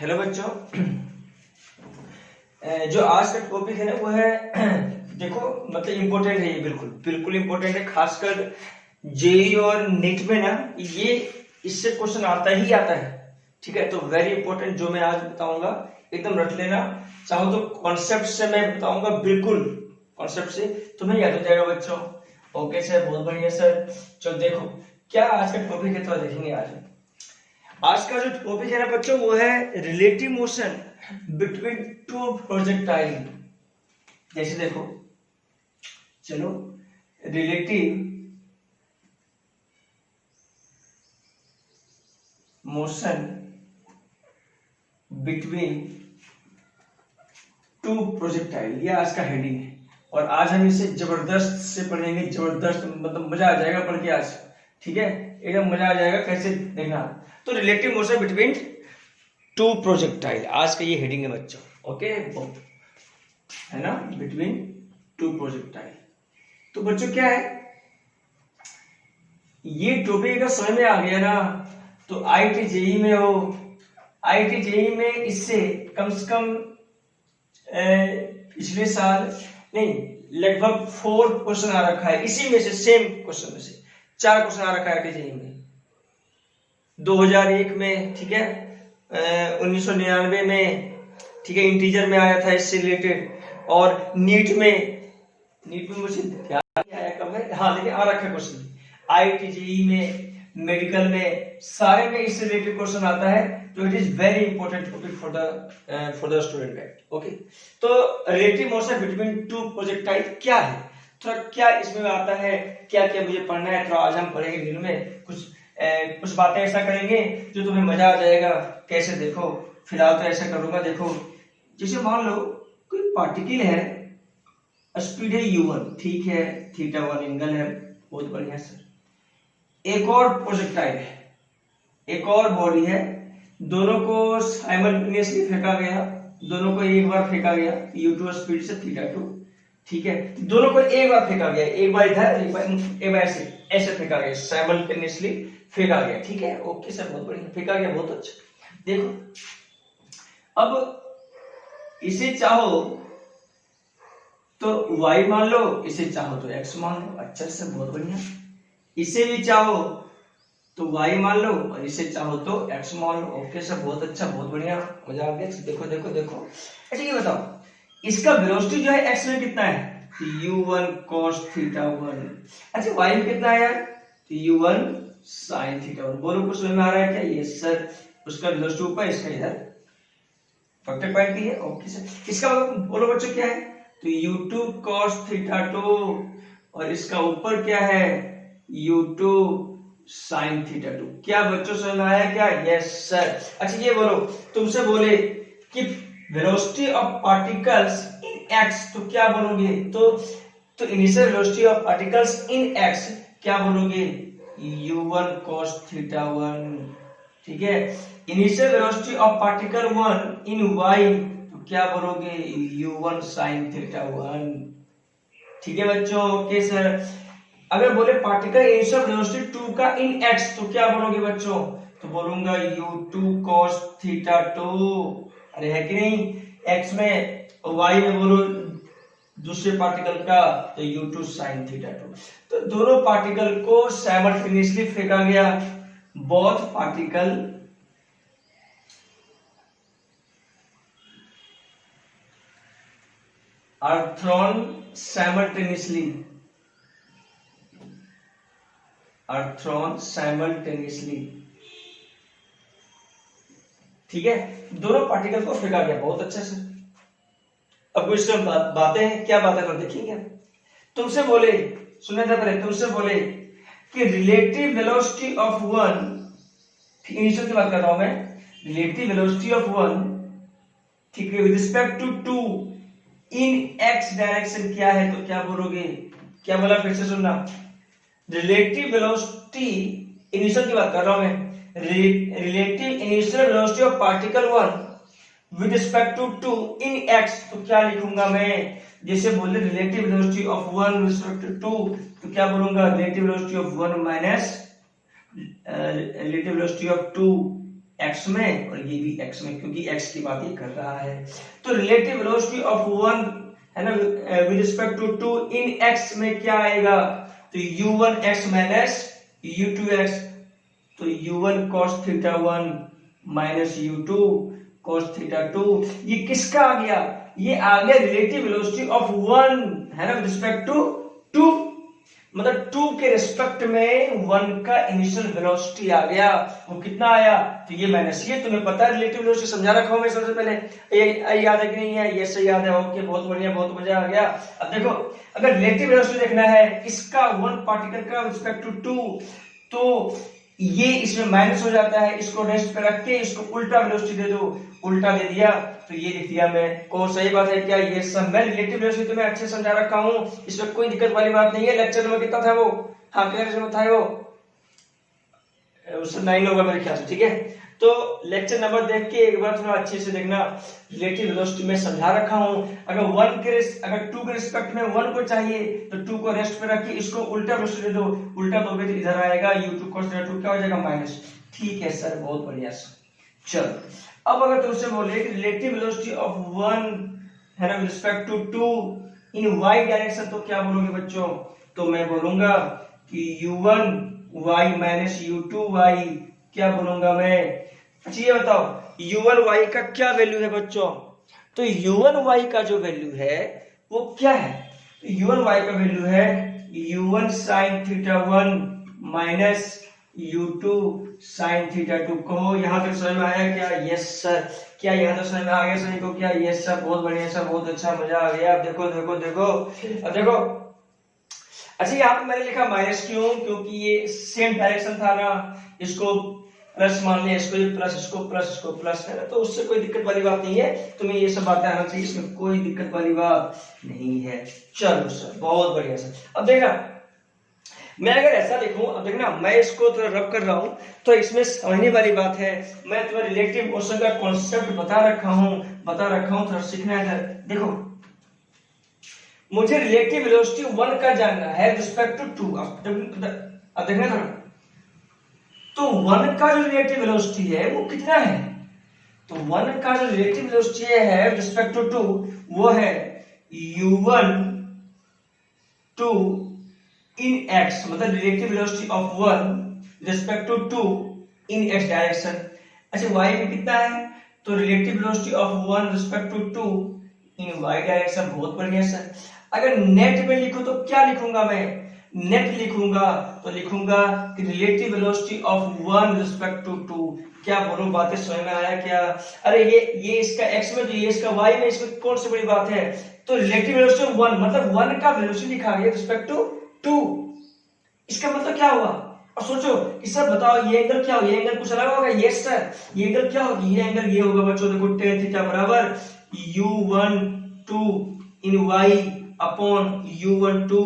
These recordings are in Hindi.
हेलो बच्चों। जो आज का टॉपिक है ना वो है देखो मतलब इम्पोर्टेंट है, ये बिल्कुल बिल्कुल इम्पोर्टेंट है। खासकर जेई और नीट में ना ये इससे क्वेश्चन आता ही आता है। ठीक है, तो वेरी इंपॉर्टेंट जो मैं आज बताऊंगा एकदम रट लेना। चाहो तो कॉन्सेप्ट से मैं बताऊंगा, बिल्कुल कॉन्सेप्ट से तुम्हें याद हो जाएगा बच्चों। ओके सर, बहुत बढ़िया सर। चलो देखो क्या आज का टॉपिक है, तो देखेंगे आज का जो टॉपिक है ना बच्चों वो है relative motion between two projectile. जैसे देखो, चलो relative motion between two projectile, ये आज का हेडिंग है। और आज हम इसे जबरदस्त से पढ़ेंगे, जबरदस्त मतलब मजा आ जाएगा पढ़ के आज। ठीक है, एकदम मजा आ जाएगा। कैसे देखना, तो relative motion between two projectile आज का ये हेडिंग है बच्चों। ओके, है ना, बिटवीन टू प्रोजेक्टाइल। तो बच्चों क्या है, ये टॉपिक अगर समझ में आ गया ना तो आईटी जेई में हो, आईटी जेई में इससे कम से कम पिछले साल नहीं लगभग 4 क्वेश्चन आ रखा है। इसी में से सेम क्वेश्चन में से 4 क्वेश्चन आ रखा है आईटी जेई में 2001 में। ठीक है, 1999 में, ठीक है, इंटीजर में आया था इससे रिलेटेड। और नीट में मुझे ध्यान नहीं आया कब है, हाँ लेकिन आ रखा है क्वेश्चन। आईटी जेई में, मेडिकल में, सारे में इससे रिलेटेड क्वेश्चन आता है। तो it is very important topic for the student. Okay, तो relative motion between two projectile क्या है, थोड़ा क्या इसमें आता है, क्या क्या मुझे पढ़ना है, थोड़ा आज हम पढ़ेंगे दिन में। कुछ बातें ऐसा करेंगे जो तुम्हें मजा आ जाएगा। कैसे देखो, फिलहाल तो ऐसा करूंगा। देखो जैसे मान लो कोई पार्टिकल है, स्पीड है u1, ठीक है, θ1 एंगल है, बहुत बढ़िया सर। एक और प्रोजेक्टाइल है, एक और बॉडी है, दोनों को साइमल्टेनियसली फेंका गया, दोनों को एक बार फेंका गया u2 स्पीड से θ2। ठीक है, दोनों को एक बार फेंका गया, एक बार इधर एक बार ऐसे फेंका गया, साइमल्टेनियसली फेंका गया। ठीक है, ओके सर, बहुत बढ़िया, फेंका गया, बहुत अच्छा। देखो अब इसे चाहो तो y मान लो, इसे चाहो तो x मान लो। अच्छा से, बहुत बढ़िया। इसे भी चाहो तो y मान लो और इसे चाहो तो x मान लो। ओके सर, बहुत अच्छा, बहुत बढ़िया, मजा आ गया। देखो देखो देखो, अच्छा ये बताओ इसका वेलोसिटी जो है x में कितना है, u1 cos θ1। अच्छा y में कितना है यार, u1 sin θ1। बोलो कुछ समझ में आ रहा है क्या? यस सर, उसका वेलोसिटी ऊपर, इसका इधर, फैक्टर पॉइंट की है। ओके सर, इसका बोलो बच्चों क्या है, तो u2 cos θ2 और इसका ऊपर क्या है, u2 sin θ2। क्या बच्चों समझ में आया क्या? Yes sir. अच्छा ये बोलो, तुमसे बोले कि velocity of particles in x, तो क्या बोलोगे? तो initial velocity of particles in x क्या बोलोगे, u1 cos θ1। ठीक है, initial velocity of particle 1 in y, तो क्या बोलोगे, u1 sin θ1। ठीक है बच्चों, ओके सर। अगर बोले पार्टिकल इनिशियल वेलोसिटी 2 का इन x, तो क्या बोलोगे बच्चों? तो बोलूंगा u2 cos θ2। अरे है कि नहीं, x में, y में बोलो दूसरे पार्टिकल का, तो u2 sin θ2। तो दोनों पार्टिकल को साइमल्टेनियसली फेंका गया, both particle are thrown simultaneously, ठीक है, दोनों पार्टिकल को फेंका गया, बहुत अच्छा से। अब कुछ बातें हैं, क्या बातें कर देखेंगे। तुमसे बोले, सुने थे पहले, तुमसे बोले कि relative velocity of one, initial की बात कर रहा हूं मैं, रिलेटिव वेलोसिटी ऑफ वन, ठीक है, with respect to 2 in x direction क्या है, तो क्या बोलोगे? क्या बोला, फिर से सुनना। रिलेटिव वेलोसिटी, इनिशियल की बात कर रहा हूं मैं, relative initial velocity of particle 1 with respect to 2 in x, तो क्या लिखूंगा मैं? जैसे बोले relative velocity of 1 with respect to 2, तो क्या बोलूंगा, relative velocity of 1 minus relative velocity of 2 x में और ये भी x में, क्योंकि x की बात ही कर रहा है। तो रिलेटिव वेलोसिटी ऑफ वन है ना with respect to two in x में क्या आएगा, तो u1x माइनस u2x, तो u1 cos theta 1 minus u2 cos theta 2, ये किसका आ गया, ये आ गया रिलेटिव वेलोसिटी ऑफ वन है ना विद रिस्पेक्ट टू टू, मतलब 2 के रिस्पेक्ट में 1 का इनिशियल वेलोसिटी आ गया, वो कितना आया, तो ये माइनस, ये तुम्हें पता है रिलेटिव वेलोसिटी, समझा रखा हूं मैं सबसे पहले, ये याद है कि नहीं है, ये सही याद है, ओके बहुत बढ़िया, बहुत मजा आ गया। अब देखो अगर रिलेटिव वेलोसिटी देखना है इसका वन पार्टिकल का रिस्पेक्ट टू 2, तो ये इसमें माइनस हो जाता है, इसको रेस्ट पे रख के इसको उल्टा वेलोसिटी दे दो, उल्टा दे दिया तो ये लिख दिया मैं, को सही बात है क्या, ये सब मैं रिलेटिव वेलोसिटी तुम्हें अच्छे समझा रखा हूं, इसमें कोई दिक्कत वाली बात नहीं है। लेक्चर नंबर कितना था वो, हाँ क्लियर था वो, उससे 9 होगा मेरे ख्याल से, ठीक है। तो लेक्चर नंबर देख के एक बार थोड़ा अच्छे से देखना, रिलेटिव वेलोसिटी में समझा रखा हूं, अगर 2 के रिस्पेक्ट में 1 को चाहिए तो 2 को रेस्ट पे रख के इसको उल्टा वेलोसिटी दे दो, उल्टा दोगे तो इधर आएगा u2 cos थीटा 2 क्या हो जाएगा माइनस, ठीक है सर बहुत बढ़िया सर। चलो अब अगर तुमसे बोले कि रिलेटिव वेलोसिटी ऑफ वन है ना with respect to 2 in y direction, तो क्या बोलोगे बच्चों, तो मैं बोलूंगा कि u1y माइनस u2y, क्या बोलूंगा मैं, अच्छा ये बताओ u1y का क्या वैल्यू है बच्चों, तो u1y का जो वैल्यू है वो क्या है, तो u1y का वैल्यू है u1 sin theta 1 minus u2 sin theta 2, कहो यहां तक समझ में आया क्या, यस सर, क्या यहां तक समझ में आ गया सभी को क्या, यस सर बहुत बढ़िया सर, बहुत अच्छा, मजा आ गया। अब देखो देखो देखो अब देखो, अच्छा यहाँ पे मैंने लिखा माइनस क्यों, क्योंकि ये सेम डायरेक्शन था ना, इसको प्लस मान लिया, इसको प्लस, इसको प्लस, इसको प्लस है ना, तो उससे कोई दिक्कत वाली बात नहीं है, तुम्हें ये सब बातें आना चाहिए, इसमें कोई दिक्कत वाली बात नहीं है। चलो सर बहुत बढ़िया सर। अब देखना मैं अगर ऐसा लिखूं, अब देखना मैं इसको थोड़ा रब कर रहा हूं, तो इसमें समझने वाली बात है, मैं तुम्हें रिलेटिव मोशन का कॉन्सेप्ट बता रखा हूं, थोड़ा सीखना है। देखो मुझे रिलेटिव वेलोसिटी 1 का जानना है रिस्पेक्ट टू 2, अब देखना थोड़ा, तो 1 का जो रिलेटिव वेलोसिटी है वो कितना है, तो 1 का जो रिलेटिव वेलोसिटी है रिस्पेक्ट टू 2 वो है u1 2 in x, मतलब relative velocity of 1 respect to 2 in x direction. अच्छा y में कितना है, तो relative velocity of 1 respect to 2 in y direction, बहुत बढ़िया सर। अगर नेट में लिखूं तो क्या लिखूंगा मैं, नेट लिखूंगा तो लिखूंगा कि relative velocity of 1 respect to 2, क्या बोलूं, बातें समझ में आया क्या, अरे ये इसका x में, तो ये इसका y में, इसमें कौन सी बड़ी बात है, तो रिलेटिव वेलोसिटी ऑफ 1 मतलब 1 का वेलोसिटी लिखा गया रिस्पेक्ट टू 2, इसका मतलब क्या हुआ, और सोचो कि सर बताओ ये एंगल क्या होगा, ये एंगल कुछ अलग होगा, यस सर, ये एंगल क्या होगी, ये एंगल ये होगा बच्चों, देखो tan थीटा बराबर u1 2 in y upon u1 2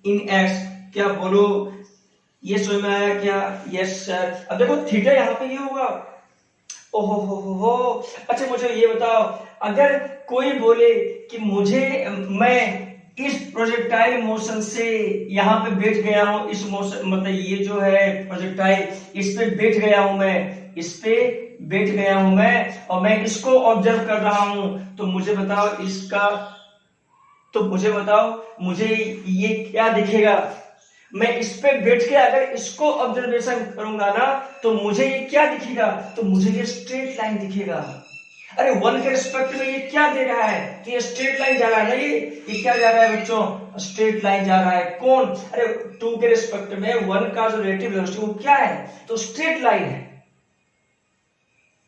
in x, क्या बोलो ये समझ में आया क्या, यस सर। अब देखो थीटा यहाँ पे ये होगा, ओहो हो, अच्छा मुझे ये बताओ, अगर कोई बोले कि मैं इस प्रोजेक्टाइल मोशन से यहाँ पे बैठ गया हूं, इस मोशन मतलब ये जो है प्रोजेक्टाइल, इस पे बैठ गया हूं मैं, इस पे बैठ गया हूं मैं, और मैं इसको ऑब्जर्व कर रहा हूं, तो मुझे बताओ इसका, तो मुझे बताओ मुझे ये क्या दिखेगा, मैं इस पे बैठ के अगर इसको ऑब्जर्वेशन करूंगा ना, तो मुझे ये क्या दिखेगा, तो मुझे ये स्ट्रेट लाइन दिखेगा। अरे 1 के रिस्पेक्ट में ये क्या दे रहा है, तो ये स्ट्रेट लाइन जा रहा है ना, ये क्या जा रहा है बच्चों, स्ट्रेट लाइन जा रहा है, कौन, अरे 2 के रिस्पेक्ट में 1 का जो रिलेटिव वेलोसिटी वो क्या है, तो स्ट्रेट लाइन है।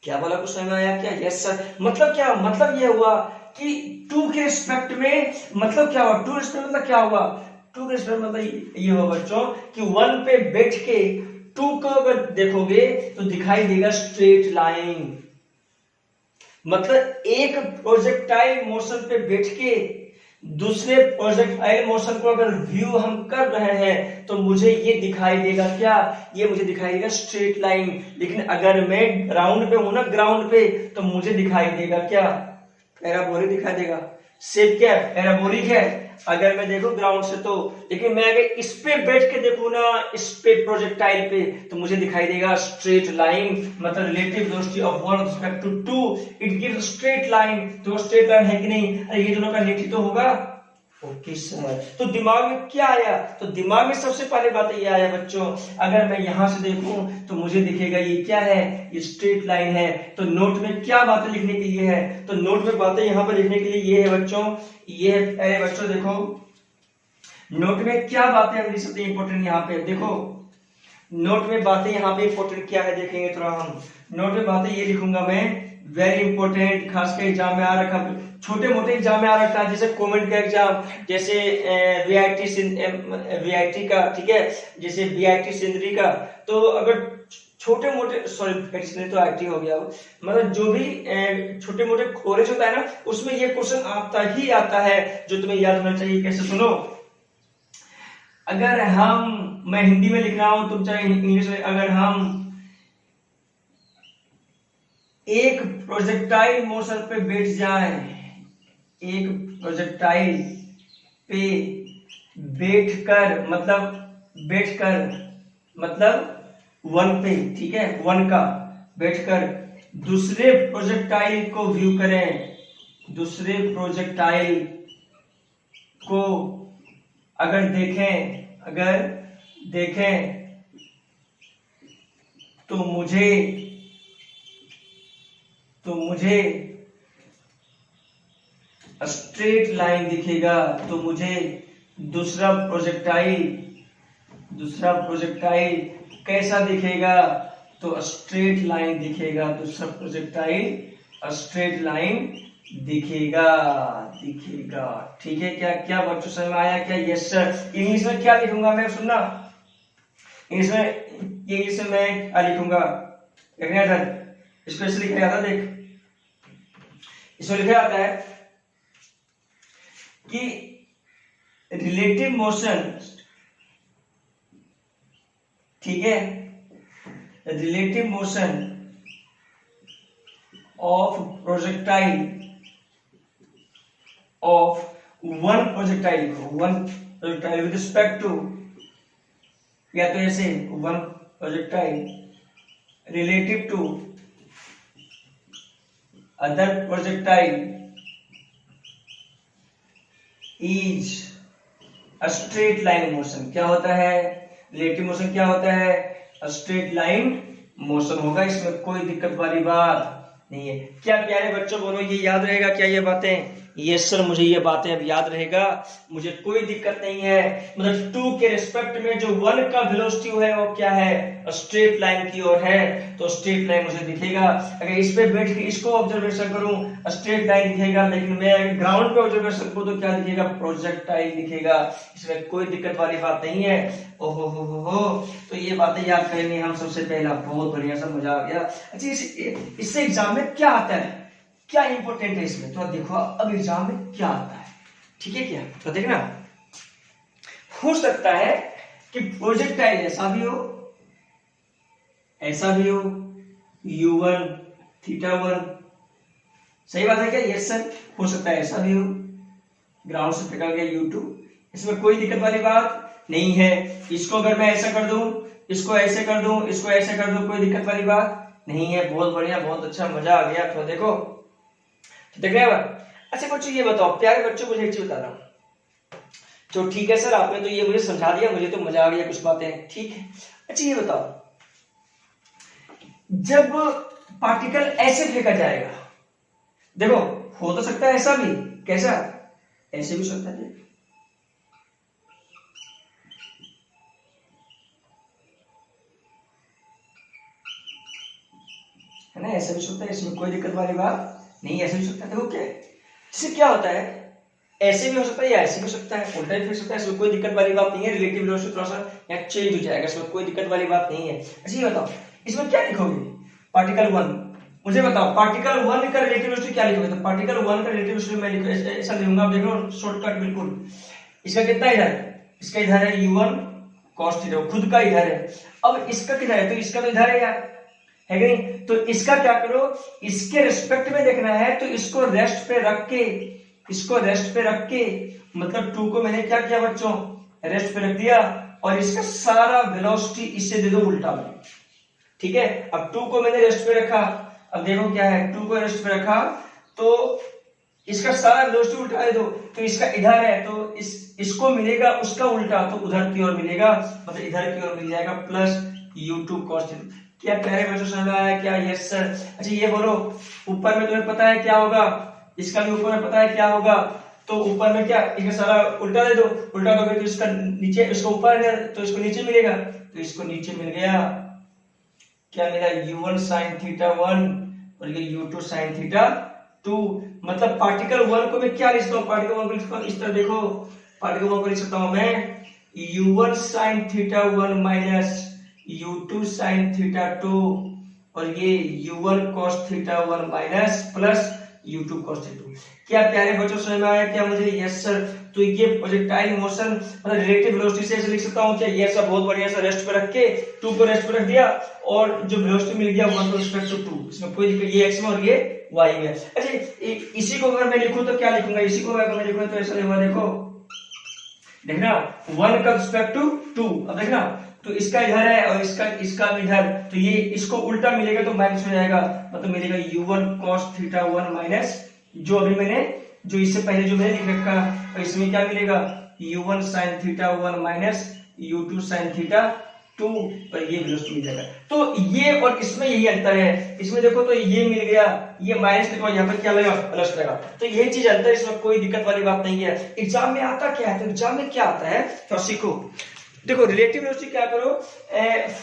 क्या बोला, कुछ समझ में आया क्या, यस सर। मतलब क्या, मतलब ये हुआ कि 2 के रिस्पेक्ट में मतलब क्या हुआ, 2 रिस्पेक्ट मतलब क्या हुआ, 2 के रिस्पेक्ट मतलब ये हुआ बच्चों कि 1 पे बैठ के 2 को अगर देखोगे तो दिखाई देगा स्ट्रेट लाइन, मतलब एक प्रोजेक्टाइल मोशन पे बैठ के दूसरे प्रोजेक्टाइल मोशन को अगर व्यू हम कर रहे हैं तो मुझे ये दिखाई देगा क्या, ये मुझे दिखाई देगा स्ट्रेट लाइन। लेकिन अगर मैं ग्राउंड पे हूं ना, ग्राउंड पे, तो मुझे दिखाई देगा क्या, पैराबोलिक दिखाई देगा। शेप क्या है, पैराबोलिक है। अगर मैं देखूं ग्राउंड से तो, लेकिन मैं अगर इस पे बैठ के देखूं ना, इस पे प्रोजेक्टाइल पे, तो मुझे दिखाई देगा स्ट्रेट लाइन, मतलब relative velocity of one with respect to two, it gives straight line. तो स्ट्रेट लाइन है कि नहीं? अरे ये दोनों का नेट ही तो होगा। ओके सर, तो दिमाग में क्या आया? तो दिमाग में सबसे पहले बात ये आया बच्चों, अगर मैं यहां से देखूं तो मुझे दिखेगा ये क्या है, ये स्ट्रेट लाइन है। तो नोट में क्या बातें लिखने के लिए है? तो नोट में बातें यहां पर लिखने के लिए ये है बच्चों, ये है। अरे बच्चों देखो, नोट में क्या बातें हम लिख सकते हैं इंपॉर्टेंट यहाँ पे देखो। नोट में बातें यहाँ पे इंपॉर्टेंट क्या है देखेंगे थोड़ा हम। नोट में बातें ये लिखूंगा मैं, वेरी इंपॉर्टेंट, खासकर एग्जाम में आ रखा, छोटे मोटे एग्जाम में आ रखा है, जैसे कमेंट का एग्जाम, जैसे वीआईटी का, ठीक है, जैसे वीआईटी सिंदरी का। तो अगर छोटे मोटे, सॉरी तो आईटी हो गया, मतलब जो भी छोटे मोटे कॉलेज होता है ना, उसमें ये क्वेश्चन आता ही आता है जो तुम्हें याद होना चाहिए। कैसे? सुनो, अगर मैं हिंदी में लिख रहा हूं, तुम चाहे इंग्लिश में, अगर हम एक प्रोजेक्टाइल मोशन पे बैठ जाए, एक प्रोजेक्टाइल पे मतलब वन पे, ठीक है, वन का बैठकर दूसरे प्रोजेक्टाइल को व्यू करें, दूसरे प्रोजेक्टाइल को अगर देखें तो मुझे स्ट्रेट लाइन दिखेगा। तो मुझे दूसरा प्रोजेक्टाइल कैसा दिखेगा? तो स्ट्रेट लाइन दिखेगा। दूसरा प्रोजेक्टाइल स्ट्रेट लाइन दिखेगा। ठीक है क्या? क्या बच्चों समझ में आया क्या? Yes sir. इंग्लिश में क्या लिखूंगा मैं, सुनना, इंग्लिश में मैं क्या लिखूंगा, देखना इधर, स्पेशली लिखा जाता, देख इसमें लिखा जाता है कि रिलेटिव मोशन, ठीक है, relative motion of one projectile with respect to, या तो ऐसे, one projectile relative to other projectile is a straight line motion. क्या होता है? रिलेटिव मोशन क्या होता है? स्ट्रेट लाइन मोशन होगा, इसमें कोई दिक्कत वाली बात नहीं है। क्या प्यारे बच्चों बोलो, ये याद रहेगा क्या ये बातें? यस सर, मुझे ये बातें अब याद रहेगा, मुझे कोई दिक्कत नहीं है। मतलब टू के रिस्पेक्ट में जो वन का वेलोसिटी है वो क्या है? स्ट्रेट लाइन की ओर है, तो स्ट्रेट लाइन मुझे दिखेगा। अगर इस पे बैठ के इसको ऑब्जर्वेशन करूं, स्ट्रेट लाइन दिखेगा, लेकिन मैं ग्राउंड पे ऑब्जर्वेशन करूं तो क्या दिखेगा? प्रोजेक्टाइल दिखेगा। इसमें कोई दिक्कत वाली बात नहीं है। ओहो हो, तो ये बातें याद करेंगे हम सबसे पहला। बहुत बढ़िया सर, मजा आ गया। अच्छा, इससे एग्जाम में क्या आता है, क्या इंपॉर्टेंट है इसमें, तो देखो अब एग्जाम में क्या आता है, ठीक है क्या? तो देखना, हो सकता है कि प्रोजेक्टाइल ऐसा भी हो, u1 θ1, सही बात है क्या? यस सर, हो सकता है ऐसा भी हो, ग्राउंड से निकल गया u2, इसमें कोई दिक्कत वाली बात नहीं है। इसको अगर मैं ऐसा कर दूं, इसको ऐसे कर दूं, इसको ऐसे कर दूं, कोई दिक्कत वाली बात नहीं है। बहुत बढ़िया, बहुत अच्छा, मजा आ गया। तो देखो, तो देख रहे हैं। अच्छा बच्चों ये बताओ, प्यारे बच्चों, मुझे एक चीज बता रहा हूं, तो ठीक है सर, आपने तो ये मुझे समझा दिया, मुझे तो मजा आ गया कुछ बातें, ठीक है। अच्छा ये बताओ, जब पार्टिकल ऐसे फेंका जाएगा, देखो हो तो सकता है ऐसा भी, कैसा? ऐसे भी सकता है, है ना, ऐसे भी सकता है, इसमें कोई दिक्कत वाली बात नहीं, ऐसे भी सकता है। देखो क्या है, इससे क्या होता है, ऐसे भी हो सकता है या ऐसे भी हो सकता है, उल्टा भी हो सकता है, इसमें कोई दिक्कत वाली बात नहीं है। रिलेटिव वेलोसिटी थोड़ा सा यहाँ चेंज हो जाएगा, इसमें कोई दिक्कत वाली बात नहीं है। अच्छा ये बताओ, इसमें क्या लिखोगे? पार्टिकल 1, मुझे बताओ पार्टिकल 1 का रिलेटिव वेलोसिटी क्या लिखोगे? तो पार्टिकल 1 का रिलेटिव वेलोसिटी मैं ऐसा लिखूंगा, आप देख लो शॉर्टकट बिल्कुल। इसका कितना इधर, इसका इधर है u1 cos थीटा, खुद का इधर है। अब इसका किधर है? तो इसका तो इधर है यार, है कि नहीं? तो इसका क्या करो, इसके रिस्पेक्ट में देखना है, तो इसको रेस्ट पे रख के मतलब 2 को मैंने क्या किया बच्चों, रेस्ट पे रख दिया, और इसका सारा वेलोसिटी इससे दे दो उल्टा में। ठीक है, अब 2 को मैंने रेस्ट पे रखा, अब देखो क्या है, 2 को रेस्ट पे रखा तो इसका सारा वेलोसिटी उल्टा दे दो, तो इसका इधर है तो इसको मिलेगा उसका उल्टा, तो उधर की ओर मिलेगा, मतलब इधर की ओर मिल जाएगा प्लस u2 cos थीटा। क्या प्यारे बच्चों समझ में आया क्या? Yes sir. अच्छा ये बोलो, ऊपर में तुम्हें पता है क्या होगा, इसका भी ऊपर में पता है क्या होगा, तो ऊपर में क्या, इसका सारा उल्टा दे दो, उल्टा दोगे तो इसका नीचे, इसको ऊपर है तो इसको नीचे मिलेगा, तो इसको नीचे मिल गया, क्या मिला, u1 sin थीटा 1 और ये u2 sin थीटा 2। मतलब पार्टिकल 1 को मैं क्या लिख सकता हूँ, पार्टिकल 1 को लिख सकता हूँ इस तरह, देखो पार्टिकल 1 को लिख सकता हूँ मैं u1 sin theta 1 minus u2 sin theta 2 और ये u1 cos theta 1 minus plus u2 cos theta 2। क्या प्यारे बच्चों समझ में आया क्या मुझे? Yes sir. तो ये प्रोजेक्टाइल मोशन मतलब रिलेटिव वेलोसिटी से ऐसे लिख सकता हूँ क्या? ये सब बहुत बढ़िया सा रेस्ट पे रख के 2 को रेस्ट पे रख दिया और जो वेलोसिटी मिल गया 1 रिस्पेक्ट टू 2, इसमें कोई दिक्कत, ये x में और ये y में। अच्छा इसी को अगर मैं लिखूं तो क्या लिखूंगा, इसी को अगर मैं लिखूं तो ऐसा लिखूंगा, देखो देखना 1 का रिस्पेक्ट टू 2, अब देखना तो इसका इधर है और इसका इधर, तो ये इसको उल्टा मिलेगा तो माइनस हो जाएगा, मतलब मिलेगा u1 cos थीटा 1 माइनस जो अभी मैंने जो इससे पहले जो मैंने लिख रखा, और इसमें क्या मिलेगा u1 sin theta 1 minus u2 sin theta 2 और ये वेलोसिटी मिल जाएगा। तो ये और इसमें यही अंतर है, इसमें देखो तो ये मिल गया, ये माइनस देखो यहाँ पर क्या लगा, प्लस लगा, तो यही चीज अंतर, इसमें कोई दिक्कत वाली बात नहीं है। एग्जाम में आता क्या है, तो एग्जाम में क्या आता है तो सीखो। देखो रिलेटिव वेलोसिटी क्या करो,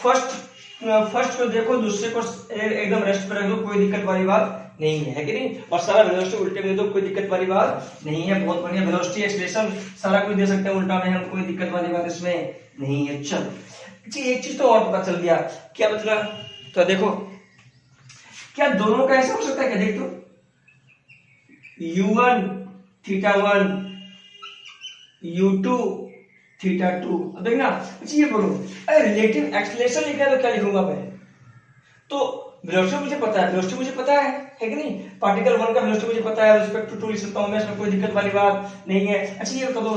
फर्स्ट को देखो, दूसरे को एकदम रेस्ट पर रख दो, कोई दिक्कत वाली बात नहीं है कि नहीं, और सारा वेलोसिटी उल्टे में दे दो, कोई दिक्कत वाली बात नहीं है। बहुत बढ़िया, वेलोसिटी एक्सप्रेशन सारा कुछ दे सकते हैं उल्टा में हम, कोई दिक्कत वाली बात इसमें नहीं है। चल जी एक चीज तो और पता चल गया, क्या मतलब, तो देखो क्या दोनों का ऐसा हो सकता है क्या, देख तो u1 थीटा 1 u2 थीटा 2। अब देखना, अच्छा ये बोलो रिलेटिव एक्सीलरेशन लिखा है तो क्या लिखूंगा मैं, तो वेलोसिटी मुझे पता है, वेलोसिटी मुझे पता है कि नहीं, पार्टिकल 1 का वेलोसिटी मुझे पता है, रिस्पेक्ट टू 2 लिख सकता हूं मैं, इसमें कोई दिक्कत वाली बात नहीं है। अच्छा ये बता दो,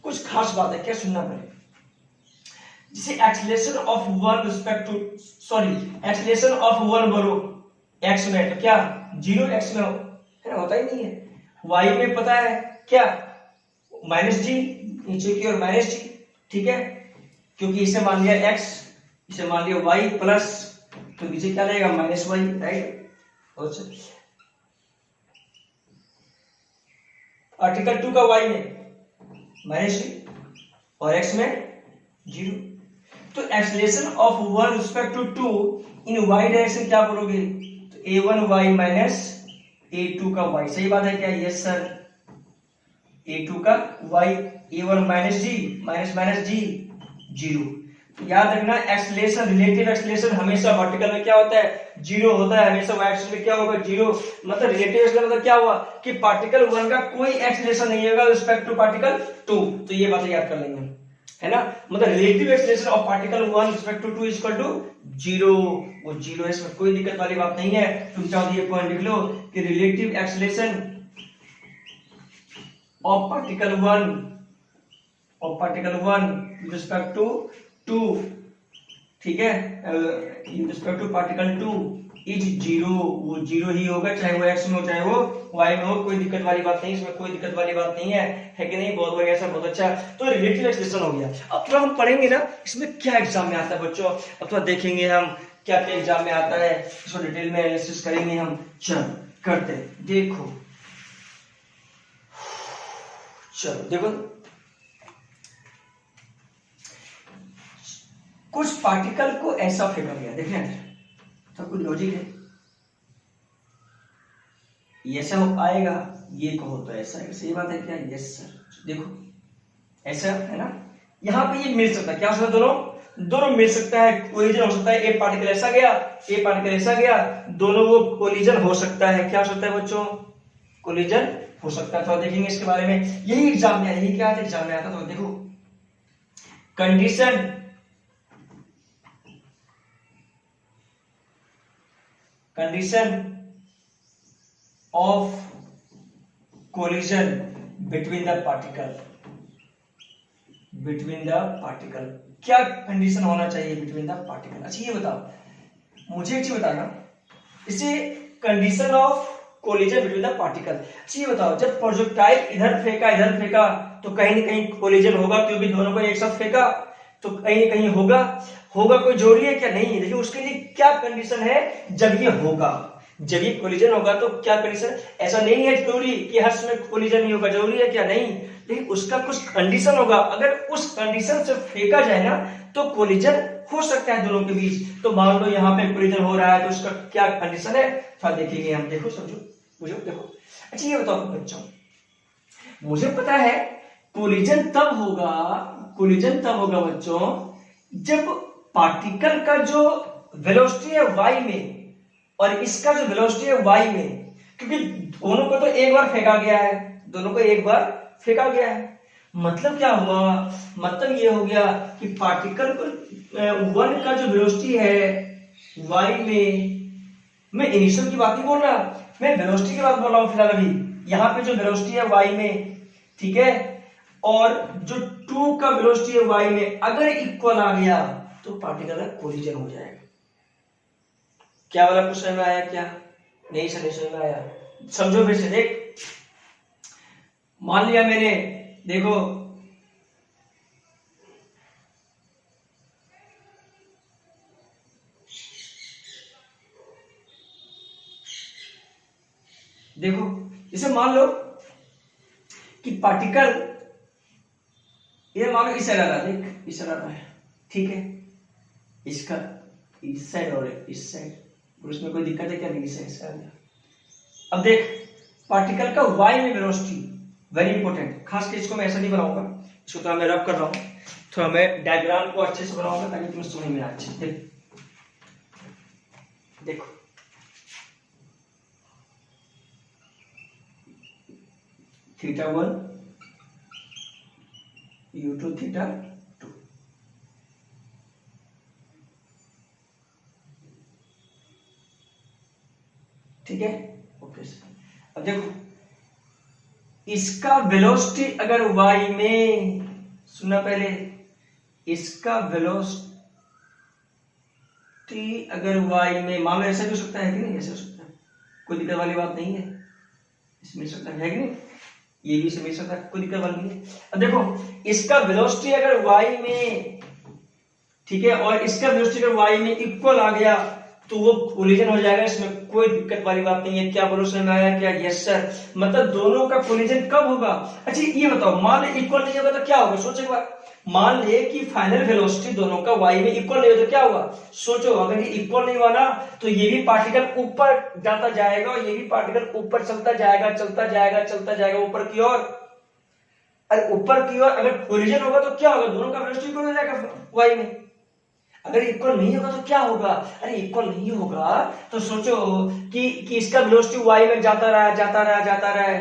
कुछ खास बात है क्या, सुनना पड़ेगा, जैसे acceleration of 1 respect to, sorry acceleration of 1 बोलो x में, तो क्या 0 x में है ना, होता ही नहीं है। y में पता है क्या, माइनस जी, नीचे की ओर माइनस जी, ठीक है, क्योंकि इसे मान लिया x, इसे मान लिया y प्लस, तो नीचे क्या रहेगा माइनस y, राइट। आर्टिकल 2 का y में माइनस जी और x में 0, तो acceleration of 1 respect to 2 in y direction क्या बोलोगे, तो a1y माइनस a2 का y, सही बात है क्या? यस सर, a2 का y, a1 माइनस जी माइनस माइनस जी 0। तो याद रखना एक्सीलरेशन, रिलेटिव एक्सीलरेशन हमेशा वर्टिकल में क्या होता है 0 होता है, हमेशा y एक्सिस में क्या होगा 0, मतलब रिलेटिव एक्सीलरेशन मतलब क्या हुआ कि पार्टिकल 1 का कोई एक्सीलरेशन नहीं होगा रिस्पेक्ट टू पार्टिकल 2, तो ये बातें याद कर लेंगे है ना, मतलब relative acceleration of particle 1 respect to 2 is equal to 0, वो 0 है, इसमें कोई दिक्कत वाली बात नहीं है। तुम चाहो ये पॉइंट लिख लो कि relative acceleration of particle 1 with respect to 2, ठीक है, with respect to particle 2 is 0, वो 0 ही होगा, चाहे वो x में हो चाहे वो y में हो, कोई दिक्कत वाली बात नहीं, इसमें कोई दिक्कत वाली बात नहीं है कि नहीं। बहुत बढ़िया सर, बहुत अच्छा। तो रिलेटिव एक्सीलरेशन हो गया। अब थोड़ा हम पढ़ेंगे ना इसमें क्या एग्जाम में आता है बच्चों, अब थोड़ा देखेंगे हम क्या क्या एग्जाम में आता है, इसको डिटेल में एनालिसिस करेंगे हम। चलो करते हैं, देखो चलो देखो, कुछ पार्टिकल को ऐसा फेंका गया, देखना सब कुछ लॉजिक है, ये ऐसा आएगा, ये कहो तो ऐसा है, सही बात है क्या? Yes sir. देखो ऐसा है ना, यहाँ पे ये मिल सकता है, क्या हो सकता है, दोनों मिल सकता है, कोलिजन हो सकता है, एक पार्टिकल ऐसा गया, एक पार्टिकल ऐसा गया, दोनों वो कोलिजन हो सकता है, क्या हो सकता है बच्चों, कोलिजन हो सकता है। तो देखेंगे इसके बारे में, यही एग्जाम में, यही क्या एग्जाम में आता, तो देखो condition of collision between the particle, between the particle, क्या कंडीशन होना चाहिए बिटवीन द पार्टिकल? अच्छा ये बताओ, मुझे एक चीज बताना, इसे condition of collision between the particle. अच्छा ये बताओ, जब प्रोजेक्टाइल इधर फेंका तो कहीं ना कहीं कोलिजन होगा, क्योंकि दोनों को एक साथ फेंका तो कहीं ना कहीं होगा कोई जोड़ी है क्या? नहीं है। देखिए उसके लिए क्या कंडीशन है, जब ये होगा, जब ये कोलिजन होगा तो क्या कंडीशन, ऐसा नहीं है जरूरी कि हर समय कोलिजन नहीं होगा, जरूरी है क्या? नहीं, लेकिन उसका कुछ कंडीशन होगा। अगर उस कंडीशन से फेंका जाए ना तो कोलिजन हो सकता है दोनों के बीच। तो मान लो यहाँ पे कोलिजन हो रहा है तो उसका क्या कंडीशन है, थोड़ा देखेंगे हम। देखो समझो, मुझे देखो। अच्छा ये बताओ बच्चों, मुझे पता है कोलिजन तब होगा बच्चों, जब पार्टिकल का जो वेलोसिटी है y में और इसका जो वेलोसिटी है y में, क्योंकि दोनों को तो एक बार फेंका गया है, मतलब क्या हुआ, मतलब ये हो गया कि पार्टिकल को वन का जो वेलोसिटी है y में, मैं इनिशियल की बात नहीं बोल रहा, मैं वेलोसिटी की बात बोल रहा हूं फिलहाल। अभी यहाँ पे जो वेलोसिटी है y में, ठीक है, और जो 2 का वेलोसिटी है y में, अगर इक्वल आ गया तो पार्टिकल का कोलिजन हो जाएगा। क्या वाला कुछ समझ में आया क्या? नहीं समझ में आया? समझो फिर से। देख, मान लिया मैंने, देखो इसे मान लो कि पार्टिकल, ये मान लो इस साइड आ रहा है, देख इस साइड आ रहा है, ठीक है, इसका इस साइड और इस साइड, और उसमें कोई दिक्कत है क्या? नहीं, इस साइड। अब देख, पार्टिकल का y में वेलोसिटी, वेरी इंपॉर्टेंट, खास कर इसको मैं ऐसा नहीं बनाऊंगा, इसको थोड़ा मैं रब कर रहा हूं, थोड़ा मैं डायग्राम को अच्छे से बनाऊंगा ताकि तुम्हें समझ में आए अच्छे से। देखो θ1 u2 θ2, ठीक है, ओके। अब देखो इसका वेलोसिटी अगर y में, सुनना पहले, इसका वेलोसिटी अगर y में, मान लो ऐसा भी हो सकता है कि नहीं, ऐसा हो सकता है, कोई दिक्कत वाली बात नहीं है, इसमें सकता है कि नहीं, ये भी समझ सकता है, कोई दिक्कत वाली नहीं है। अब देखो इसका वेलोसिटी अगर y में, ठीक है, और इसका वेलोसिटी अगर y में इक्वल आ गया तो वो कोलिजन हो जाएगा, इसमें कोई दिक्कत वाली बात नहीं है। क्या बोलो, समझ में आया क्या? Yes sir. मतलब दोनों का कोलिजन कब होगा? अच्छा ये बताओ, मान ले इक्वल नहीं होगा तो क्या होगा? सोचो एक बार, मान ले कि फाइनल वेलोसिटी दोनों का y में इक्वल नहीं हो तो क्या होगा? सोचो, अगर ये इक्वल नहीं हुआ ना तो ये भी पार्टिकल ऊपर जाता जाएगा और ये भी पार्टिकल ऊपर चलता जाएगा ऊपर की ओर। अरे ऊपर की ओर अगर कोलिजन होगा तो क्या होगा? दोनों का वेलोसिटी इक्वल हो जाएगा y में। अगर इक्वल नहीं होगा तो क्या होगा? अरे इक्वल नहीं होगा तो सोचो कि इसका वेलोसिटी y में जाता रहा है,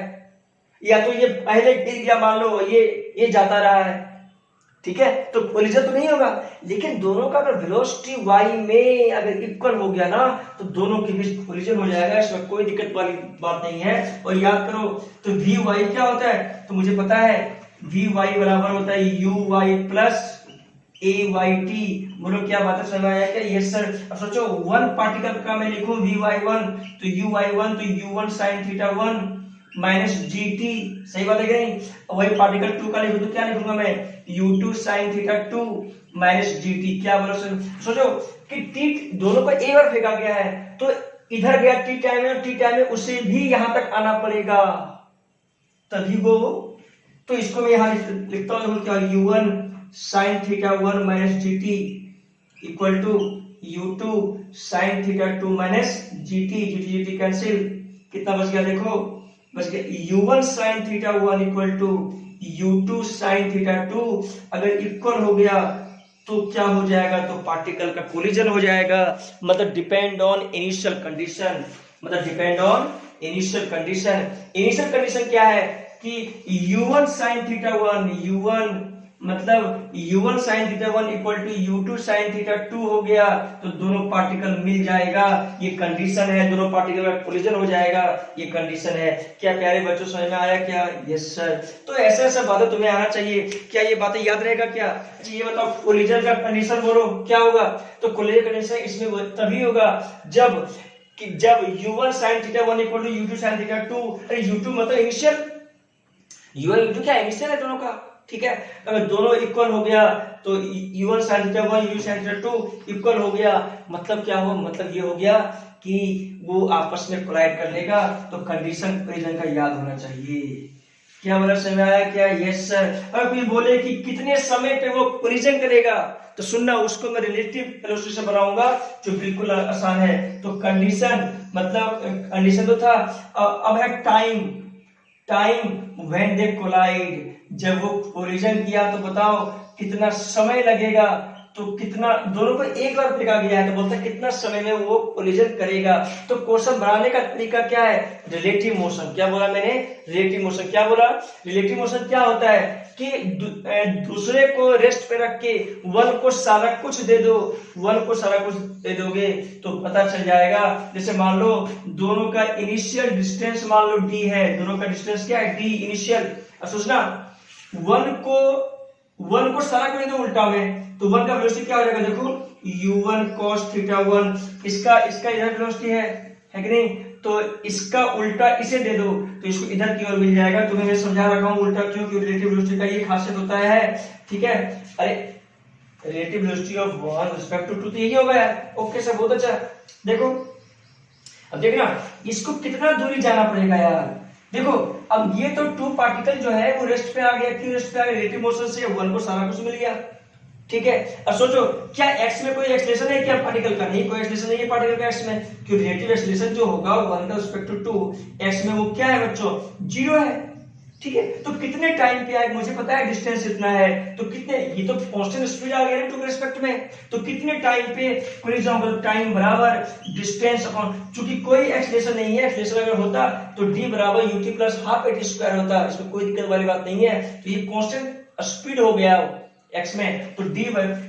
या तो ये पहले गिर गया, मान लो ये जाता रहा है, ठीक है, तो कोलिजन तो नहीं होगा। लेकिन दोनों का अगर वेलोसिटी y में अगर इक्वल हो गया ना तो दोनों के बीच कोलिजन हो जाएगा, इसमें कोई दिक्कत वाली बात नहीं है। और याद करो तो vy क्या होता है? तो मुझे पता है vy बराबर होता है uy प्लस AYT। बोलो क्या बात है, समझ में आया क्या? Yes sir. अब सोचो वन पार्टिकल का मैं लिखूं VY1 तो UY1 तो U1 sin θ1 माइनस GT, सही बात है कि नहीं? वही पार्टिकल 2 का लिखूं तो क्या लिखूंगा मैं? U2 sin θ2 minus GT। क्या बोलो सर? सोचो कि T दोनों को एक बार फेंका गया है तो इधर गया T टाइम में, T टाइम में उसे भी यहां तक आना पड़ेगा तभी वो, तो इसको मैं यहां लिखता हूं क्या, U1 sin θ1 minus GT equal to U2 sin θ2 minus GT cancel, कितना बच गया? देखो बच गया U1 sin θ1 equal to U2 sin θ2। अगर इक्वल हो गया तो क्या हो जाएगा? तो पार्टिकल का कोलिजन हो जाएगा। मतलब depend on initial condition, initial condition क्या है कि U1 sin θ1, U1 मतलब u1 sin theta 1 equal to u2 sin theta 2 हो गया, तो दोनों पार्टिकल मिल जाएगा, ये कंडीशन है, दोनों पार्टिकल में कोलिजन हो जाएगा, ये कंडीशन है। क्या प्यारे बच्चों समझ में आया क्या? Yes sir. तो ऐसा ऐसा बातें तुम्हें आना चाहिए। क्या ये बातें याद रहेगा क्या? अच्छा ये बताओ, कोलिजन का कंडीशन बोलो क्या होगा? तो कोलिजन कंडीशन इसमें तभी होगा जब u1 sin theta 1 equal to u2 sin theta 2। अरे u2 मतलब इनिशियल, u2 क्या इनिशियल है दोनों का, ठीक है। अगर दोनों इक्वल हो गया तो u1 sin theta 1 u2 sin theta 2 equal हो गया, मतलब क्या हो, मतलब ये हो गया कि वो आपस में कोलाइड कर लेगा, तो कंडीशन कोलिजन का याद होना चाहिए। क्या मतलब समझ में आया क्या? Yes sir. अगर कोई बोले कि कितने समय पे वो कोलिजन करेगा, तो सुनना, उसको मैं रिलेटिव वेलोसिटी से बनाऊंगा जो बिल्कुल आसान है। तो कंडीशन मतलब कंडीशन तो था, अब है टाइम व्हेन दे कोलाइड, जब वो कोलिजन किया तो बताओ कितना समय लगेगा। तो कितना, दोनों को एक बार फेंका गया है तो बोलता है कितना समय में वो कोलिजन करेगा। तो क्वेश्चन बनाने का तरीका क्या है? Relative motion. क्या बोला मैंने? Relative motion. क्या बोला? रिलेटिव मोशन क्या होता है कि दूसरे को रेस्ट पे रख के वन को सारा कुछ दे दो, वन को सारा कुछ दे दोगे तो पता चल जाएगा। जैसे मान लो दोनों का इनिशियल डिस्टेंस मान लो डी है, दोनों का डिस्टेंस क्या है? D initial. अब सोचना, वन को सारा कर दो उल्टा में, तो वन का वेलोसिटी क्या हो जाएगा? देखो u1 cos थीटा 1, इसका इधर वेलोसिटी है कि नहीं? तो इसका उल्टा इसे दे दो तो इसको इधर की ओर मिल जाएगा। तुम्हें मैं समझा रखा हूं उल्टा क्यों, क्योंकि रिलेटिव वेलोसिटी का ये खासियत होता है, ठीक है। अरे relative velocity of one respect to two, तो यही हो गया। ओके सर, बहुत अच्छा। देखो अब देखना इसको कितना दूरी जाना पड़ेगा यार। देखो अब ये तो टू पार्टिकल जो है वो रेस्ट पे आ गया, क्यों रेस्ट पे आ गया? रिलेटिव मोशन से वन को सारा कुछ मिल गया, ठीक है। अब सोचो क्या x में कोई एक्सेलरेशन है क्या पार्टिकल का? नहीं, कोई एक्सेलरेशन नहीं है पार्टिकल का x में, क्योंकि रिलेटिव एक्सेलरेशन जो होगा वन का रिस्पेक्ट टू 2 x में वो क्या है बच्चों? 0 है, ठीक है। तो कितने टाइम पे आए मुझे पता है, डिस्टेंस इतना है, तो कितने, ये तो कांस्टेंट स्पीड आ गया 2 के रिस्पेक्ट में, तो कितने टाइम पे कोलिजन होगा? टाइम बराबर डिस्टेंस अपॉन, चूंकि कोई एक्सेलरेशन नहीं है, एक्सेलरेशन अगर होता तो d बराबर ut plus half at square होता, इसमें कोई दिक्कत वाली बात नहीं है। तो ये कांस्टेंट स्पीड हो गया x में, तो d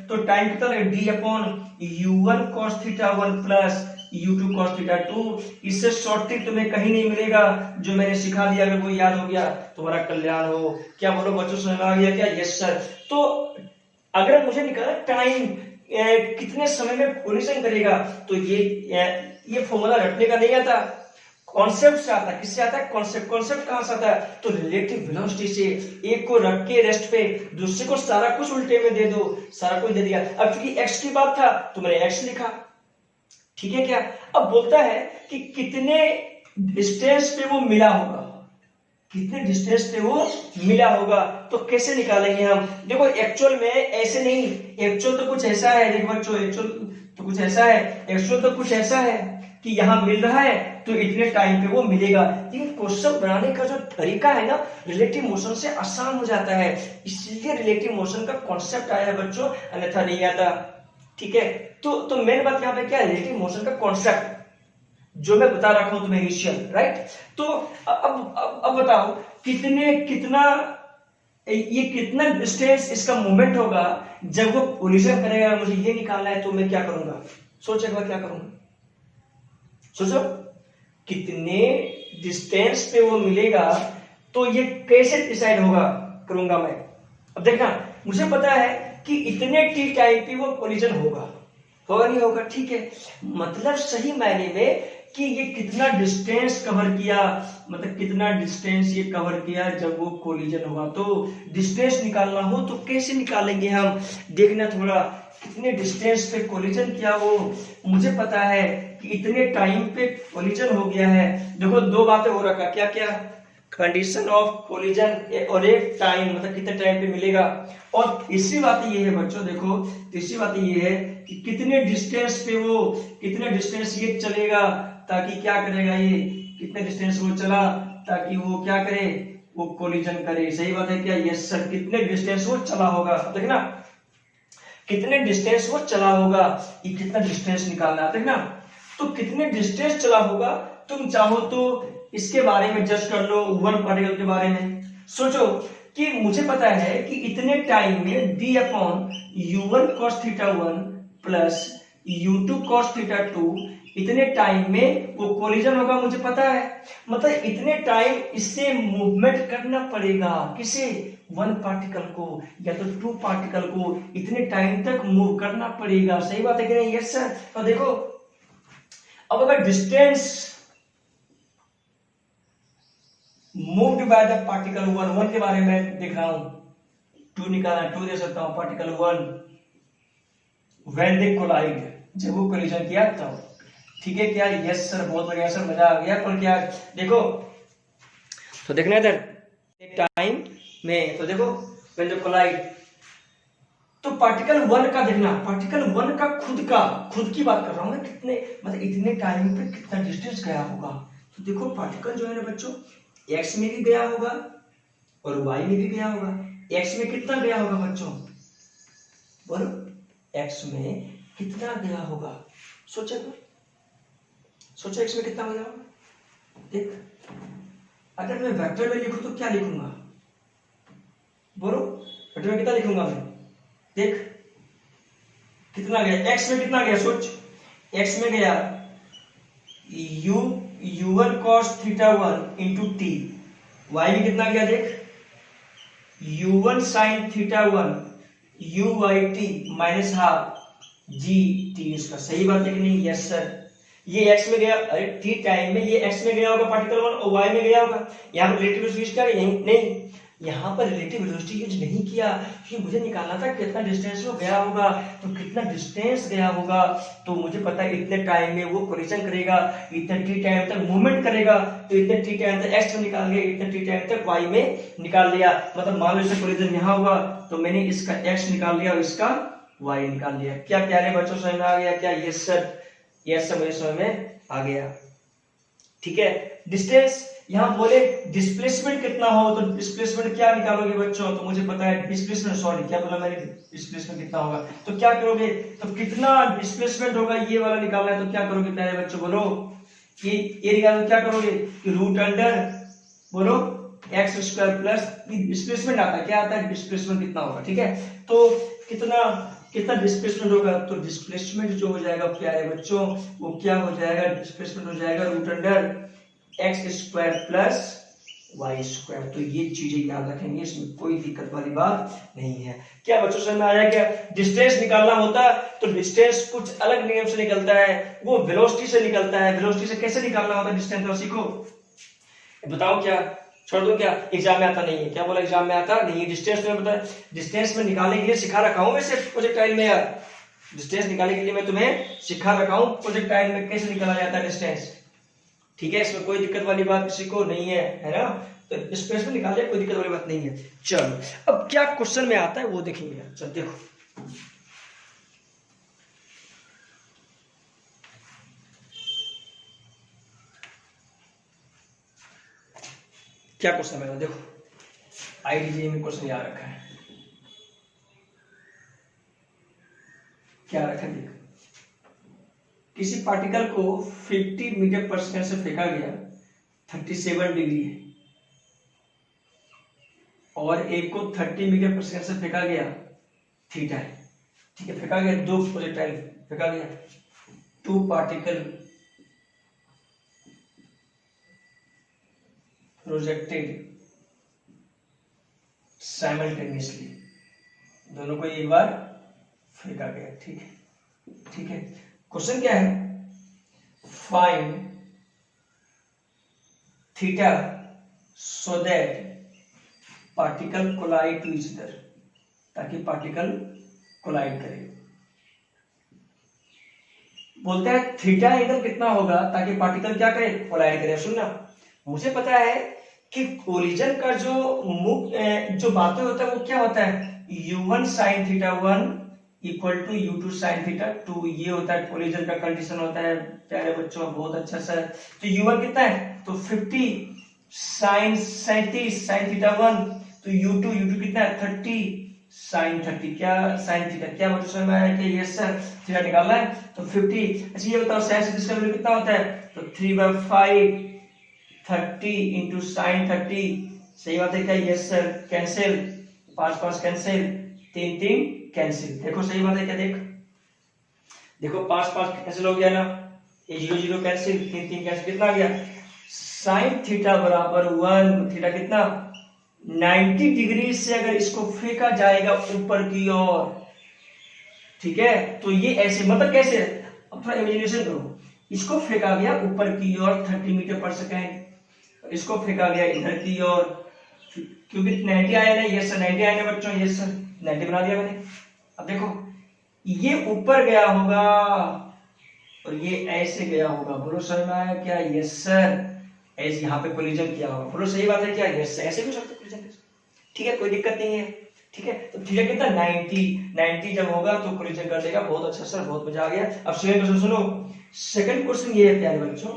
तो टाइम कितना लगेगा? d upon u1 cos theta 1 plus u2 cos theta 2। इससे शॉर्ट ट्रिक तुम्हें कहीं नहीं मिलेगा, जो मैंने सिखा दिया अगर कोई याद हो गया तुम्हारा कल्याण हो। क्या बोलो बच्चों, समझ में आ गया क्या? Yes sir. तो अगर मुझे निकाला टाइम कितने समय में कोलिजन करेगा, तो ये फॉर्मूला रटने का नहीं आता, कॉन्सेप्ट से आता। किससे आता है? कॉन्सेप्ट कहां से आता है? तो रिलेटिव वेलोसिटी से। एक को रख के रेस्ट पे, दूसरे को सारा कुछ उल्टे में दे दो, सारा कुछ दे दिया। अब क्योंकि x की बात था तो मैंने x लिखा, ठीक है क्या। अब बोलता है कि कितने डिस्टेंस पे वो मिला होगा, कितने डिस्टेंस पे वो मिला होगा। तो कैसे निकालेंगे हम? देखो एक्चुअल में ऐसे नहीं, एक्चुअल तो कुछ ऐसा है, देखो बच्चों एक्चुअल तो कुछ ऐसा है, एक्चुअल तो कुछ ऐसा है कि यहां मिल रहा है तो इतने टाइम पे वो मिलेगा। लेकिन क्वेश्चन बनाने का जो तरीका है ना, रिलेटिव मोशन से आसान हो जाता है, इसलिए रिलेटिव मोशन का कॉन्सेप्ट आया है बच्चों, अन्यथा नहीं आता, ठीक है। तो मेन बात यहाँ पे क्या है? रिलेटिव मोशन का कॉन्सेप्ट जो मैं बता रखा हूं तुम्हें, इनिशियल, राइट। तो अब बताओ ये कितना डिस्टेंस इसका मूवमेंट होगा जब वो कोलिजन करेगा। मुझे ये निकालना है तो मैं क्या करूंगा? सोच एक बार, क्या करूंगा? सोचो कितने डिस्टेंस पे वो मिलेगा, तो ये कैसे डिसाइड होगा करूंगा मैं। अब देखना, मुझे पता है कि इतने टी टाइम पे वो कोलिजन होगा नहीं होगा, ठीक है। मतलब सही मायने में कि ये कितना डिस्टेंस कवर किया, मतलब कितना डिस्टेंस ये कवर किया जब वो कोलिजन हुआ। तो डिस्टेंस निकालना हो तो कैसे निकालेंगे हम? देखना थोड़ा, कितने डिस्टेंस पे कोलिजन किया वो मुझे पता है कि इतने टाइम पे कोलिजन हो गया है। देखो दो बातें हो रखा, क्या क्या? कंडीशन ऑफ कोलिजन और एक टाइम, मतलब कितने टाइम पे मिलेगा। और तीसरी बात ये है बच्चों, देखो तीसरी बात ये है कि कितने डिस्टेंस पे वो, कितने डिस्टेंस ये चलेगा ताकि क्या करेगा, ये कितने डिस्टेंस वो चला ताकि वो क्या करे, वो कोलिजन करे। सही बात है क्या? Yes sir. कितने डिस्टेंस वो चला होगा, देखना कितने डिस्टेंस वो चला होगा, ये कितना डिस्टेंस निकालना है, देखना। तो कितने डिस्टेंस चला होगा, तुम चाहो तो इसके बारे में जज कर लो, वन पार्टिकल के बारे में। सोचो कि मुझे पता है कि इतने टाइम में d upon u1 cos theta 1 plus u2 cos theta 2 इतने टाइम में वो कोलिजन होगा, मुझे पता है। मतलब इतने टाइम इससे मूवमेंट करना पड़ेगा, किसे, वन पार्टिकल को या तो टू पार्टिकल को इतने टाइम तक मूव करना पड़ेगा। सही बात है कि नहीं? Yes sir. तो देखो अब अगर distance moved by the particle one के बारे में देख रहा हूं, टू निकालना, टू दे सकता हूं particle one when they collide, जब वो कोलिजन किया तब। ठीक है क्या? यस सर, बहुत बढ़िया सर, मजा आ गया। पर क्या देखो, तो देखना इधर टाइम में, तो देखो व्हेन दे कोलाइड, तो पार्टिकल वन का देखना, पार्टिकल वन का खुद की बात कर रहा हूं मैं, कितने मतलब इतने टाइम पे कितना डिस्टेंस गया होगा। तो देखो पार्टिकल जो है ना बच्चों, एक्स में भी गया होगा और वाई में भी गया होगा। एक्स में कितना गया होगा बच्चों, बोलो, एक्स में कितना गया होगा? सोचो एक्स में कितना गया होगा। देख, अगर मैं वेक्टर में लिखूं तो क्या लिखूंगा, बोलो, वेक्टर में कितना लिखूंगा मैं? देख कितना गया, एक्स में कितना गया, सोच। एक्स में गया u1 cos theta 1 into T. Y में कितना गया, देख, u1 sin theta 1 u by T minus half G T उसका। सही बात है कि नहीं? Yes sir. ये एक्स में गया, अरे टी टाइम में ये एक्स में गया होगा पार्टिकल वन और वाई में गया होगा। यहाँ पर रिलेटिव वेलोसिटी क्या है? नहीं, यहाँ पर रिलेटिव वेलोसिटी यूज नहीं किया, क्योंकि मुझे निकालना था कितना डिस्टेंस वो गया होगा। तो कितना डिस्टेंस गया होगा, तो मुझे पता है इतने टाइम में वो कोलिजन करेगा, इतने टी टाइम तक मूवमेंट करेगा, तो इतने टी टाइम तक एक्स में निकाल लिया, इतने टी टाइम तक वाई में निकाल लिया। मतलब मान लो इसका कोलिजन यहाँ हुआ तो मैंने इसका एक्स निकाल लिया और इसका वाई निकाल लिया। क्या प्यारे बच्चों समझ में आ गया क्या? यस सर, यस सर, मुझे समझ में आ गया। ठीक है, डिस्टेंस यहां बोले डिस्प्लेसमेंट कितना हो, तो डिस्प्लेसमेंट क्या निकालोगे बच्चों? तो मुझे पता है डिस्प्लेसमेंट, सॉरी क्या बोला मैंने, डिस्प्लेसमेंट कितना होगा, तो क्या करोगे, तो कितना डिस्प्लेसमेंट होगा ये वाला निकालना है, तो क्या करोगे प्यारे बच्चों, बोलो, कि ये निकालो, क्या करोगे कि रूट अंडर, बोलो, एक्स स्क्वायर प्लस डिस्प्लेसमेंट आता है, क्या आता है, डिस्प्लेसमेंट कितना होगा। ठीक है, तो कितना डिस्प्लेसमेंट होगा, तो डिस्प्लेसमेंट जो हो जाएगा प्यारे बच्चों, वो क्या हो जाएगा, डिस्प्लेसमेंट हो जाएगा root under X square plus Y square. तो ये चीजें याद रखेंगे, इसमें कोई दिक्कत वाली बात नहीं है। क्या बच्चों समझ में आया? क्या डिस्टेंस निकालना होता तो डिस्टेंस कुछ अलग नियम से निकलता है, वो वेलोसिटी से निकलता है। वेलोसिटी से कैसे निकालना होता है डिस्टेंस, तो सीखो, बताओ, क्या छोड़ दूं क्या? एग्जाम में आता नहीं है, क्या बोला, एग्जाम में आता नहीं है डिस्टेंस में, पता है डिस्टेंस में निकालने के लिए सिखा रखा हूं वैसे प्रोजेक्टाइल में यार, डिस्टेंस निकालने के लिए मैं तुम्हें सिखा रखा हूं प्रोजेक्टाइल में कैसे निकाला जाता है डिस्टेंस। ठीक है, इसमें कोई दिक्कत वाली बात किसी को नहीं है ना, तो स्पेस में निकाले, कोई दिक्कत वाली बात नहीं है। चलो अब क्या क्वेश्चन में आता है वो देखेंगे। चल देखो, क्या क्वेश्चन है, देखो आईडीजी में क्वेश्चन याद रखा है, क्या रखा है, देखो, किसी पार्टिकल को 50 मीटर पर सेकंड से फेंका गया 37 डिग्री है, और एक को 30 मीटर पर सेकंड से फेंका गया थीटा है। ठीक है, फेंका गया, दो प्रोजेक्टाइल फेंका गया, टू पार्टिकल प्रोजेक्टेड साइमल्टेनियसली, दोनों को एक बार फेंका गया। ठीक है, ठीक है, क्वेश्चन क्या है, find theta so that particle collide to each other, ताकि पार्टिकल कोलाइड करे। बोलता है थीटा एंगल कितना होगा ताकि पार्टिकल क्या करे, कोलाइड करे। सुनना, मुझे पता है कि कोलिजन का जो बातें होता है वो क्या होता है, u1 sin theta 1 equal to u2 sin theta 2, ये होता है कोलिजन का कंडीशन होता है प्यारे बच्चों, बहुत अच्छा सर। तो u1 कितना है, तो 50 sin 37 sin थीटा 1, तो u2 कितना है 30 sin 30, क्या sin थीटा, क्या बच्चों समझ में आया कि यस सर, थीटा निकालना है तो 50। अच्छा ये बताओ sin 30 का वैल्यू कितना होता है, तो 3/5 30 इंटू साइन 30 सही बात है क्या? Yes sir. Cancel, 5 5 cancel, 3 3 cancel. देखो सही बात है क्या? देखो 5 5 कैंसिल हो गया ना, ये 0 0 कैंसिल, 3 3 कैंसिल, कितना आ गया? साइन थीटा बराबर 1। थीटा कितना? 90 डिग्री से अगर इसको फेंका जाएगा ऊपर की ओर, ठीक है, तो ये ऐसे, मतलब कैसे, अब थोड़ा इमेजिनेशन करो, इसको फेंका गया ऊपर की ओर 30 मीटर पर सेकेंड, इसको फेंका गया इधर की ओर, क्योंकि 90 आया ना, यस सर 90 आया ना बच्चों, यस सर 90 बना दिया मैंने। अब देखो ये ऊपर गया होगा और ये ऐसे गया होगा, बोलो समझ में आया क्या? Yes sir. ऐसे यहाँ पे कोलिजन किया होगा, बोलो सही बात है क्या? Yes sir. ऐसे भी हो सकता है कोलिजन, ठीक है, कोई दिक्कत नहीं है, ठीक है। तो थीटा कितना? 90 जब होगा तो कोलिजन कर देगा। बहुत अच्छा सर, बहुत मजा आ गया। अब सेकंड क्वेश्चन सुनो। सेकंड क्वेश्चन ये है प्यारे बच्चों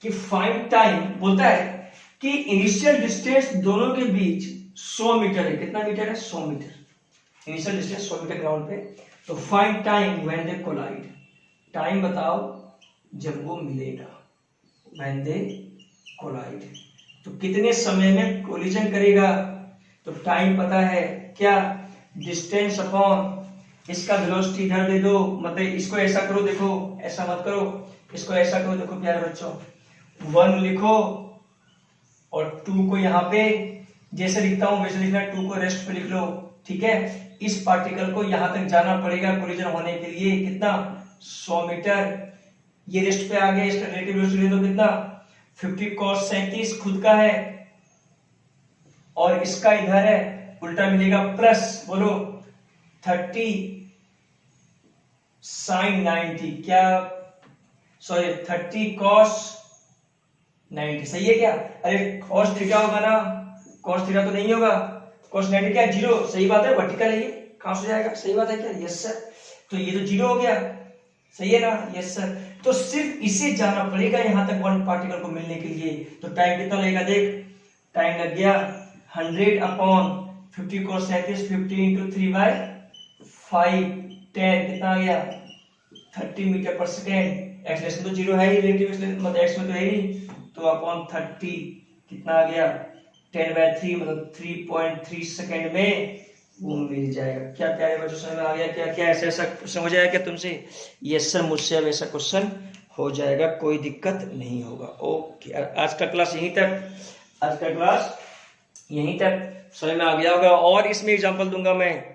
कि फाइंड टाइम, बोलता है कि इनिशियल डिस्टेंस दोनों के बीच 100 मीटर है। कितना मीटर है? 100 metre. Initial distance 100 metre ground पे। तो find time when they collide. Time बताओ जब वो मिलेगा, व्हेन दे कोलाइड, तो कितने समय में कोलिजन करेगा। तो टाइम पता है क्या? डिस्टेंस अपॉन इसका वेलोसिटी इधर दे दो, मतलब इसको ऐसा करो, देखो ऐसा मत करो, इसको ऐसा करो, देखो प्यारे बच्चों 1 लिखो और 2 को यहाँ पे जैसे लिखता हूं वैसे लिखना, 2 को रेस्ट पे लिख लो, ठीक है। इस पार्टिकल को यहां तक जाना पड़ेगा कोलिजन होने के लिए, कितना? 100 मीटर। ये रेस्ट पे आ गया, इसका रिलेटिव वेलोसिटी ले दो, कितना? 50 cos 37 खुद का है और इसका इधर है, उल्टा मिलेगा प्लस, बोलो 30 sin 90, क्या सॉरी 30 cos 90, सही है क्या? अरे cos थीटा होगा ना, cos थीटा तो नहीं होगा, cos 90 क्या? 0, सही बात है, वर्टिकल है ये, कहां से जाएगा? सही बात है क्या? Yes sir. तो ये तो 0 हो गया, सही है ना? Yes sir. तो सिर्फ इसे जाना पड़ेगा यहां तक वन पार्टिकल को मिलने के लिए। तो टाइम कितना लगेगा? देख टाइम लग गया 100 अपॉन 50 cos 37, 50 into 3/5, 10, कितना आ गया? 30 मीटर पर सेकेंड। एक्सलेशन तो 0 है ही, रिलेटिव एक्सलेशन मतलब एक्स में तो है ही, तो अपॉन 30 कितना आ गया? 10/3 मतलब 3.3 सेकेंड में वो मिल जाएगा। क्या प्यारे बच्चों समझ में आ गया क्या? क्या ऐसा ऐसा क्वेश्चन हो जाएगा क्या तुमसे? यस सर, मुझसे अब ऐसा क्वेश्चन हो जाएगा, कोई दिक्कत नहीं होगा। ओके, आज का क्लास यहीं तक, आज का क्लास यहीं तक समझ में आ गया होगा। और इसमें एग्जांपल दूंगा मैं।